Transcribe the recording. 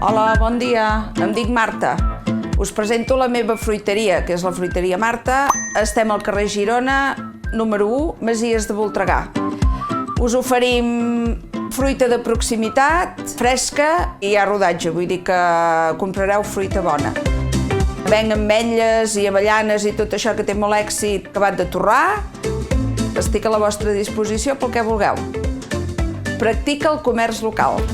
Hola, bon dia. Em dic Marta. Us presento la meva fruiteria, que és la fruiteria Marta. Estem al carrer Girona, número 1, Masies de Voltregà. Us oferim fruita de proximitat, fresca i hi ha rodatge, vull dir que comprareu fruita bona. Venc ametlles i avellanes i tot això que té molt èxit acabat de torrar. Estic a la vostra disposició pel que vulgueu. Practica el comerç local.